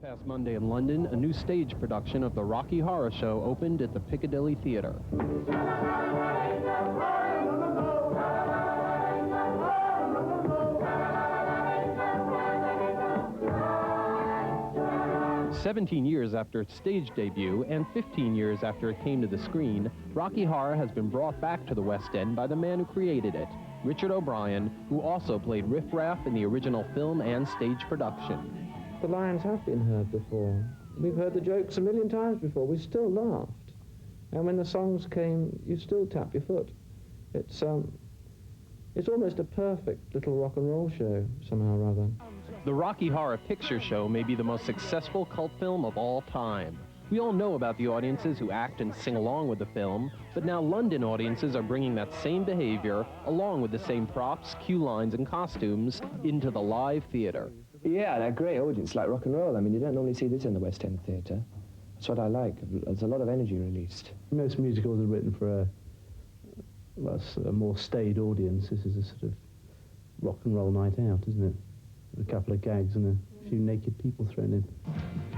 This past Monday in London, a new stage production of the Rocky Horror Show opened at the Piccadilly Theatre. "17 years after its stage debut and 15 years after it came to the screen, Rocky Horror has been brought back to the West End by the man who created it, Richard O'Brien, who also played Riff Raff in the original film and stage production. The lines have been heard before. We've heard the jokes a million times before. We still laughed. And when the songs came, you still tap your foot. It's almost a perfect little rock and roll show, somehow or other. The Rocky Horror Picture Show may be the most successful cult film of all time. We all know about the audiences who act and sing along with the film, but now London audiences are bringing that same behavior, along with the same props, cue lines, and costumes, into the live theater. Yeah, they're a great audience, like rock and roll. I mean, you don't normally see this in the West End Theatre. That's what I like. There's a lot of energy released. Most musicals are written for a more staid audience. This is a sort of rock and roll night out, isn't it? With a couple of gags and a few naked people thrown in.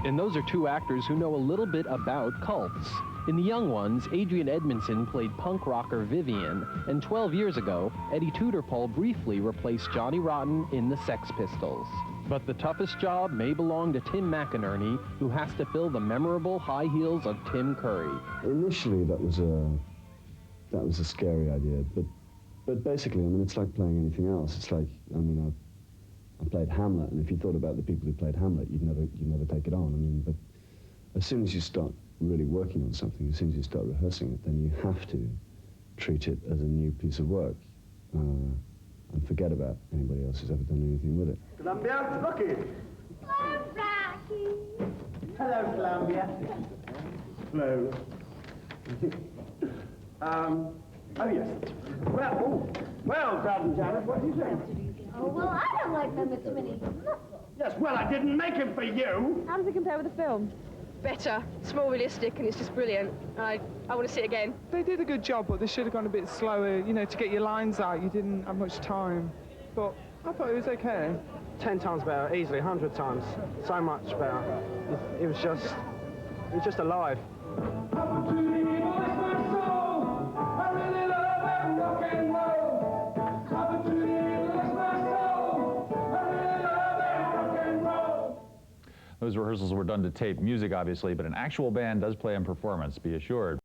And those are two actors who know a little bit about cults. In the young ones, Adrian Edmondson played punk rocker Vivian, and 12 years ago, Eddie Tudor-Pole briefly replaced Johnny Rotten in the Sex Pistols. But the toughest job may belong to Tim McInnerny, who has to fill the memorable high heels of Tim Curry. Initially, that was a scary idea, but basically, I mean, it's like playing anything else. It's like, I mean, I played Hamlet, and if you thought about the people who played Hamlet, you'd never take it on. I mean, but as soon as you start really working on something, as soon as you start rehearsing it, then you have to treat it as a new piece of work and forget about anybody else who's ever done anything with it. Columbia, Rocky. Hello, Rocky. Hello, Columbia. Hello. Oh, yes. Well, Cousin Janet, what do you think? Oh, well, I don't like them, Mr. Minnie. Yes, well, I didn't make him for you. How does it compare with the film? Better. It's more realistic and it's just brilliant. I want to see it again. They did a good job, but they should have gone a bit slower. You know, to get your lines out, you didn't have much time. But I thought it was okay. 10 times better, easily, 100 times. So much better. It was just alive. Those rehearsals were done to tape music, obviously, but an actual band does play and performance, be assured.